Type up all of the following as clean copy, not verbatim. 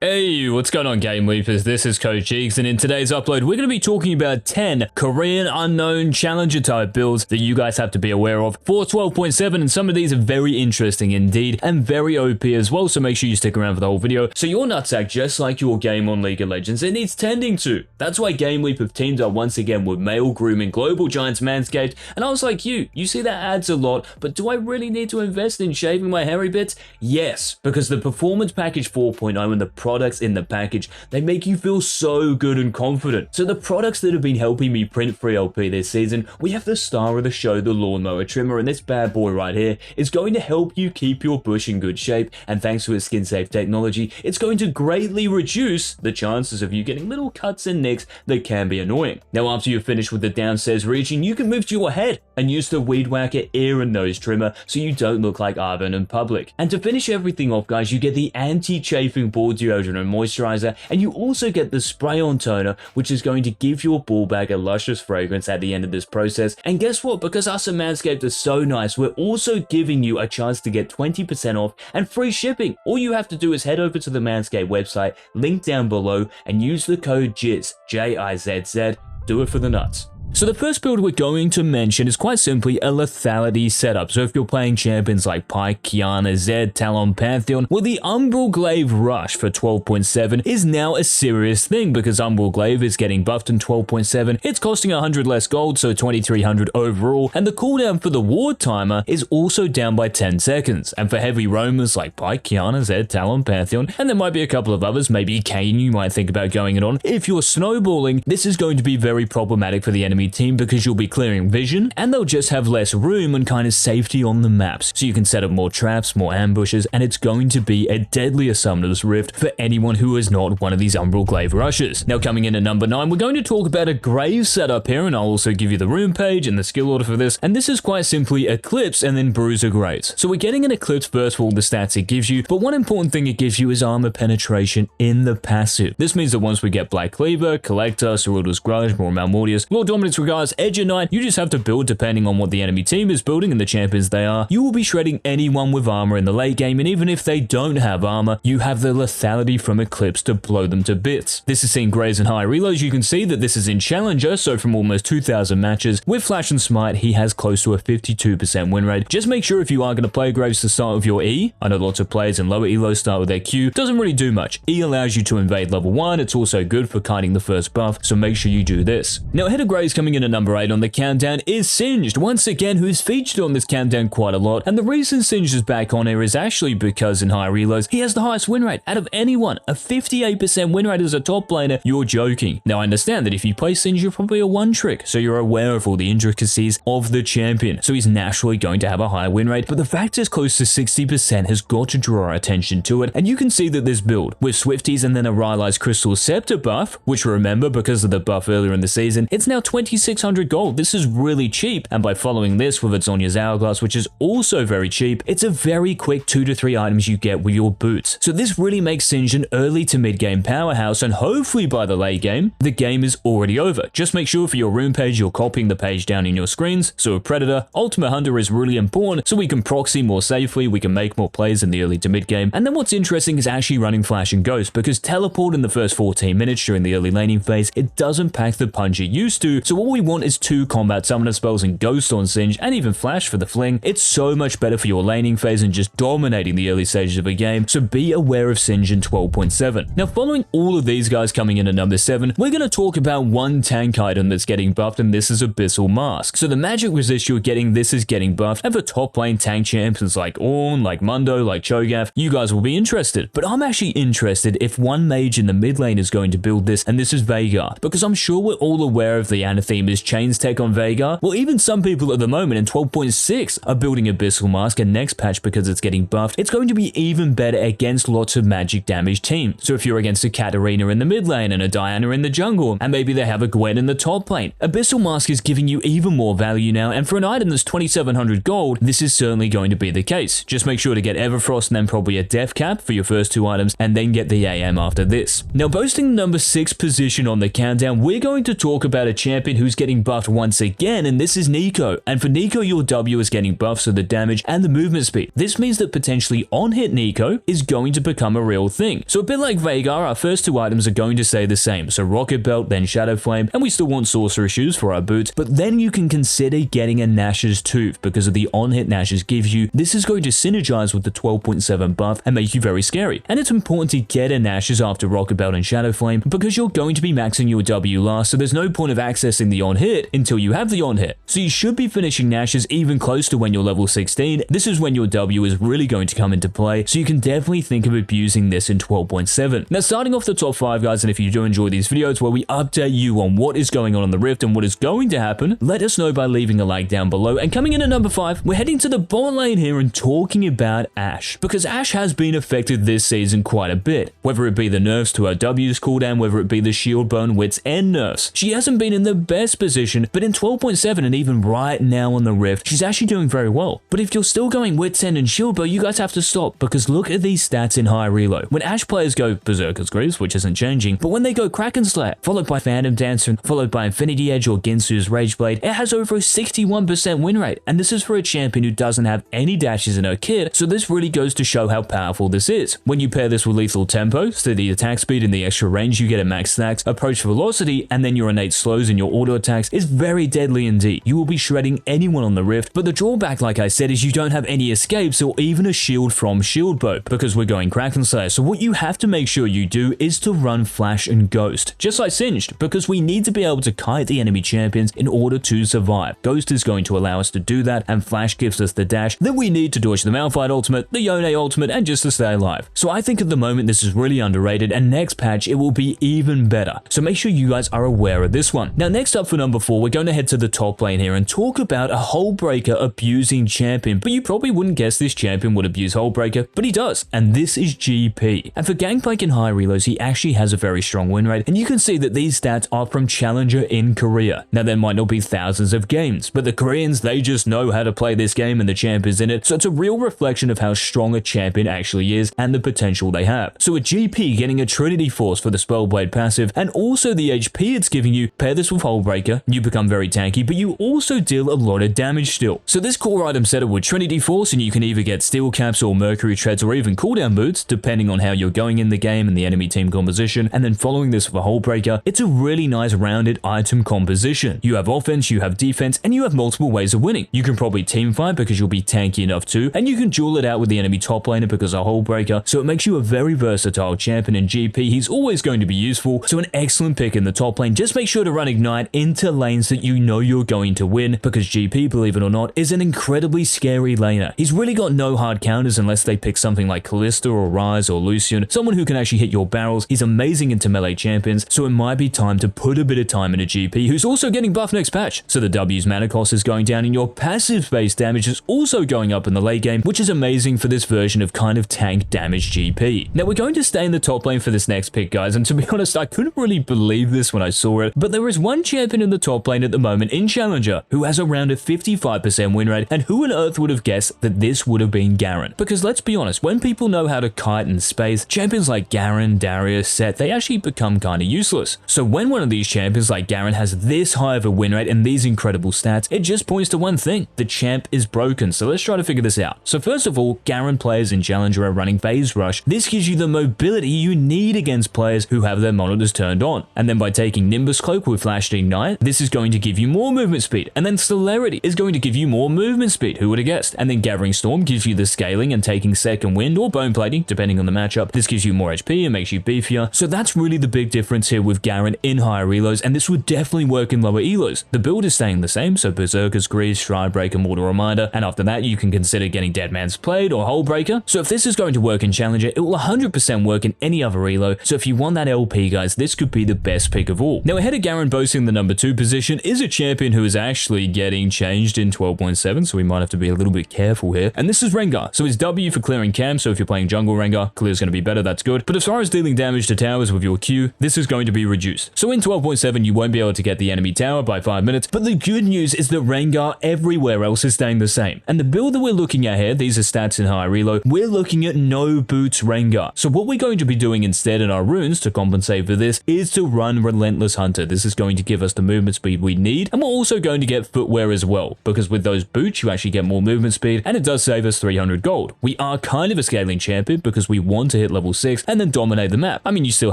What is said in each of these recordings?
Hey, what's going on, GameLeapers? This is Coach Cheeks, and in today's upload, we're going to be talking about 10 Korean unknown challenger type builds that you guys have to be aware of for 12.7, and some of these are very interesting indeed, and very OP as well, so make sure you stick around for the whole video. So your nutsack, just like your game on League of Legends, it needs tending to. That's why GameLeap have teamed up once again with male grooming global giants Manscaped, and I was like, you see that adds a lot, but do I really need to invest in shaving my hairy bits? Yes, because the Performance Package 4.0 and the products in the package, they make you feel so good and confident. So the products that have been helping me print free LP this season, we have the star of the show, the lawnmower trimmer, and this bad boy right here is going to help you keep your bush in good shape, and thanks to its skin safe technology, it's going to greatly reduce the chances of you getting little cuts and nicks that can be annoying. Now after you're finished with the downstairs region, you can move to your head and use the Weed Whacker ear and nose trimmer so you don't look like Arvin in public. And to finish everything off, guys, you get the anti-chafing ball deodorant and moisturizer, and you also get the spray-on toner, which is going to give your ball bag a luscious fragrance at the end of this process. And guess what? Because us at Manscaped are so nice, we're also giving you a chance to get 20% off and free shipping. All you have to do is head over to the Manscaped website, link down below, and use the code JIZZ, J-I-Z-Z. Do it for the nuts. So the first build we're going to mention is quite simply a lethality setup. So if you're playing champions like Pyke, Qiyana, Zed, Talon, Pantheon, well, the Umbral Glaive Rush for 12.7 is now a serious thing because Umbral Glaive is getting buffed in 12.7. It's costing 100 less gold, so 2300 overall, and the cooldown for the ward timer is also down by 10 seconds. And for heavy roamers like Pyke, Qiyana, Zed, Talon, Pantheon, and there might be a couple of others, maybe Kayn you might think about going it on, if you're snowballing, this is going to be very problematic for the enemy team because you'll be clearing vision and they'll just have less room and kind of safety on the maps. So you can set up more traps, more ambushes, and it's going to be a deadlier Summoner's Rift for anyone who is not one of these Umbral Glaive Rushes. Now coming in at number 9, we're going to talk about a Grave setup here, and I'll also give you the rune page and the skill order for this, and this is quite simply Eclipse and then Bruiser Graves. So we're getting an Eclipse first for all the stats it gives you, but one important thing it gives you is armor penetration in the passive. This means that once we get Black Cleaver, Collector, Cerulda's Grudge, more Malmortius, Lord Dominance Regards, Edge of Night, you just have to build depending on what the enemy team is building and the champions they are. You will be shredding anyone with armor in the late game, and even if they don't have armor, you have the lethality from Eclipse to blow them to bits. This is seen Graves and high reloads. You can see that this is in Challenger, so from almost 2,000 matches, with Flash and Smite, he has close to a 52% win rate. Just make sure if you are going to play Graves to start with your E, I know lots of players in lower elo start with their Q, doesn't really do much. E allows you to invade level 1, it's also good for kiting the first buff, so make sure you do this. Now ahead of Graves coming in at number 8 on the countdown is Singed, once again, who's featured on this countdown quite a lot, and the reason Singed is back on here is actually because in high reloads, he has the highest win rate out of anyone, a 58% win rate as a top laner. You're joking. Now I understand that if you play Singed, you're probably a one trick, so you're aware of all the intricacies of the champion, so he's naturally going to have a high win rate, but the fact is close to 60% has got to draw our attention to it, and you can see that this build, with Swifties and then a Rylai's Crystal Scepter buff, which remember because of the buff earlier in the season, it's now 2600 gold. This is really cheap, and by following this with Azonia's Hourglass, which is also very cheap, it's a very quick 2 to 3 items you get with your boots. So this really makes Singed an early to mid game powerhouse, and hopefully by the late game, the game is already over. Just make sure for your rune page, you're copying the page down in your screens. So a Predator, Ultimate Hunter is really important, so we can proxy more safely, we can make more plays in the early to mid game. And then what's interesting is actually running Flash and Ghost, because Teleport in the first 14 minutes during the early laning phase, it doesn't pack the punch it used to, so all we want is 2 combat summoner spells and Ghost on Singed, and even Flash for the fling. It's so much better for your laning phase and just dominating the early stages of a game, so be aware of Singed in 12.7. Now following all of these guys coming in at number 7, we're going to talk about one tank item that's getting buffed, and this is Abyssal Mask. So the magic resist you're getting, this is getting buffed, and for top lane tank champions like Ornn, like Mundo, like Cho'Gath, you guys will be interested. But I'm actually interested if one mage in the mid lane is going to build this, and this is Veigar, because I'm sure we're all aware of the Anathema's Chains tech on Veigar. Well, even some people at the moment in 12.6 are building Abyssal Mask, and next patch, because it's getting buffed, it's going to be even better against lots of magic damage teams. So if you're against a Katarina in the mid lane and a Diana in the jungle, and maybe they have a Gwen in the top lane, Abyssal Mask is giving you even more value now, and for an item that's 2700 gold, this is certainly going to be the case. Just make sure to get Everfrost and then probably a Death Cap for your first 2 items, and then get the AM after this. Now boasting the number 6 position on the countdown, we're going to talk about a champion champion who's getting buffed once again, and this is Nico. And for Nico, your W is getting buffed, so the damage and the movement speed. This means that potentially on-hit Nico is going to become a real thing. So a bit like Veigar, our first two items are going to stay the same. So Rocket Belt, then Shadow Flame, and we still want Sorcerer Shoes for our boots, but then you can consider getting a Nash's Tooth because of the on-hit Nash's gives you. This is going to synergize with the 12.7 buff and make you very scary. And it's important to get a Nash's after Rocket Belt and Shadow Flame because you're going to be maxing your W last, so there's no point of accessing the on-hit until you have the on-hit. So you should be finishing Nash's even close to when you're level 16. This is when your W is really going to come into play, so you can definitely think of abusing this in 12.7. Now starting off the top 5 guys, and if you do enjoy these videos where we update you on what is going on the Rift and what is going to happen, let us know by leaving a like down below. And coming in at number 5, we're heading to the bot lane here and talking about Ashe, because Ashe has been affected this season quite a bit, whether it be the nerfs to her W's cooldown, whether it be the shield burn, wits, and nerfs. She hasn't been in the best position, but in 12.7 and even right now on the Rift, she's actually doing very well. But if you're still going wits end and shield burn, you guys have to stop, because look at these stats in high reload. When Ashe players go Berserker's Greaves, which isn't changing, but when they go Kraken Slayer, followed by Phantom Dancer, followed by Infinity Edge or Ginsu's Rageblade, it has over a 61% win rate, and this is for a champion who doesn't have any dashes in her kit, so this really goes to show how powerful this is. When you pair this with lethal tempo, steady attack speed and the extra range you get at max stacks, approach velocity, and then your innate slows and your auto attacks is very deadly indeed. You will be shredding anyone on the Rift, but the drawback, like I said, is you don't have any escapes or even a shield from shield bow, because we're going Kraken Slayer. So what you have to make sure you do is to run Flash and Ghost, just like Singed, because we need to be able to kite the enemy champions in order to survive. Ghost is going to allow us to do that, and Flash gives us the dash that we need to dodge the Malphite ultimate, the Yone ultimate, and just to stay alive. So I think at the moment this is really underrated, and next patch it will be even better. So make sure you guys are aware of this one. Now next up for number 4, we're going to head to the top lane here and talk about a Hullbreaker abusing champion, but you probably wouldn't guess this champion would abuse Hullbreaker, but he does, and this is GP. And for Gangplank and high reloads, he actually has a very strong win rate, and you can see that these stats are from Challenger in Korea. Now there might not be thousands of games, but the Koreans, they just know how to play this game and the champ is in it, so it's a real reflection of how strong a champion actually is and the potential they have. So with GP getting a Trinity Force for the Spellblade passive, and also the HP it's giving you, pair this with Hullbreaker, you become very tanky, but you also deal a lot of damage still. So this core item setup with Trinity Force, and you can either get Steel Caps or Mercury Treads or even cooldown boots, depending on how you're going in the game and the enemy team composition, and then following this with a Hullbreaker, it's a really nice rounded item composition. You have offense, you have defense, and you have multiple ways of winning. You can probably team fight because you'll be tanky enough too, and you can duel it out with the enemy top laner because of Hullbreaker, so it makes you a very versatile champion in GP. He's always going to be useful, so an excellent pick in the top lane. Just make sure to run Ignite into lanes that you know you're going to win, because GP, believe it or not, is an incredibly scary laner. He's really got no hard counters unless they pick something like Kalista or Ryze or Lucian, someone who can actually hit your barrels. He's amazing into melee champions, so it might be time to put a bit of time into GP, who's also getting buffed next patch. So the W's mana cost is going down and your passive base damage is also going up in the late game, which is amazing for this version of kind of tank damage GP. Now we're going to stay in the top lane for this next pick, guys, and to be honest, I couldn't really believe this when I saw it, but there is one champion in the top lane at the moment in Challenger who has around a 55% win rate, and who on earth would have guessed that this would have been Garen? Because let's be honest, when people know how to kite in space, champions like Garen, Darius, Sett, they actually become kind of useless. So when one of these champions like Garen has this high of a win rate and these incredible stats, it just points to one thing: the champ is broken. So let's try to figure this out. So first of all, Garen players in Challenger are running Phase Rush. This gives you the mobility you need against players who have their monitors turned on. And then by taking Nimbus Cloak with Flash Ignite, this is going to give you more movement speed. And then Celerity is going to give you more movement speed. Who would have guessed? And then Gathering Storm gives you the scaling and taking Second Wind or Bone Plating, depending on the matchup. This gives you more HP and makes you beefier. So that's really the big difference here with Garen in higher elos, and this would definitely work in lower elos. The build is staying the same, so Berserker's Greaves, Stridebreaker, Mortal Reminder, and after that you can consider getting Dead Man's Blade or Hullbreaker. So if this is going to work in Challenger, it will 100% work in any other elo. So if you want that LP, guys, this could be the best pick of all. Now ahead of Garen boasting the number 2 position is a champion who is actually getting changed in 12.7, so we might have to be a little bit careful here. And this is Rengar. So it's W for clearing camp, so if you're playing jungle Rengar, clear's going to be better, that's good. But as far as dealing damage to towers with your Q, this is going to be reduced. So in 12.7, you won't be able to get the enemy tower by 5 minutes, but the good news is that Rengar everywhere else is staying the same. And the build that we're looking at here, these are stats in high reload, we're looking at no boots Rengar. So what we're going to be doing instead in our runes to compensate for this is to run Relentless Hunter. This is going to give give us the movement speed we need. And we're also going to get footwear as well, because with those boots, you actually get more movement speed, and it does save us 300 gold. We are kind of a scaling champion because we want to hit level 6 and then dominate the map. I mean, you still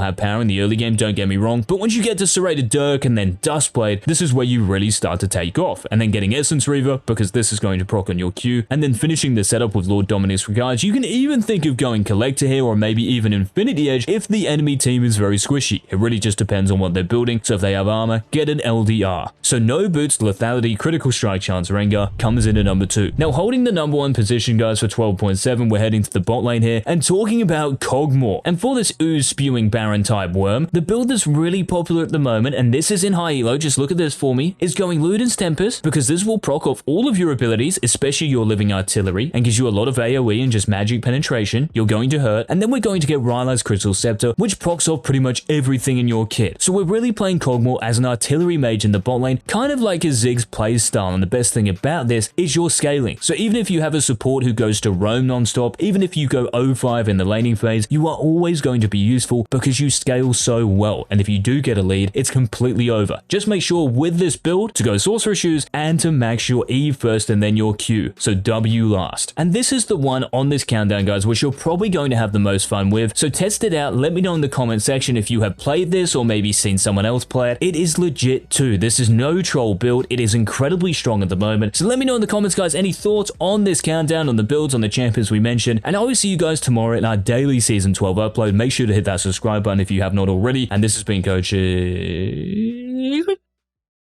have power in the early game, don't get me wrong, but once you get to Serrated Dirk and then Dustblade, this is where you really start to take off. And then getting Essence Reaver, because this is going to proc on your Q, and then finishing the setup with Lord Dominic's Regards. You can even think of going Collector here, or maybe even Infinity Edge if the enemy team is very squishy. It really just depends on what they're building, so if they have armor, get an LDR. So no boots, lethality, critical strike chance, Rengar comes in at number 2. Now holding the number 1 position, guys, for 12.7, we're heading to the bot lane here, and talking about Kog'Maw. And for this ooze spewing Baron type worm, the build that's really popular at the moment, and this is in high elo, just look at this for me, is going Luden's Tempest, because this will proc off all of your abilities, especially your living artillery, and gives you a lot of AoE and just magic penetration. You're going to hurt, and then we're going to get Ryla's Crystal Scepter, which procs off pretty much everything in your kit. So we're really playing Kog'Maw as an artillery mage in the bot lane, kind of like a Ziggs playstyle, and the best thing about this is your scaling. So even if you have a support who goes to roam non-stop, even if you go 0-5 in the laning phase, you are always going to be useful because you scale so well, and if you do get a lead, it's completely over. Just make sure with this build to go Sorcerer Shoes and to max your E first and then your Q, so W last. And this is the one on this countdown, guys, which you're probably going to have the most fun with, so test it out. Let me know in the comment section if you have played this or maybe seen someone else play it. It is legit too. This is no troll build. It is incredibly strong at the moment. So let me know in the comments, guys, any thoughts on this countdown, on the builds, on the champions we mentioned, and I will see you guys tomorrow in our daily Season 12 upload. Make sure to hit that subscribe button if you have not already, and this has been Coach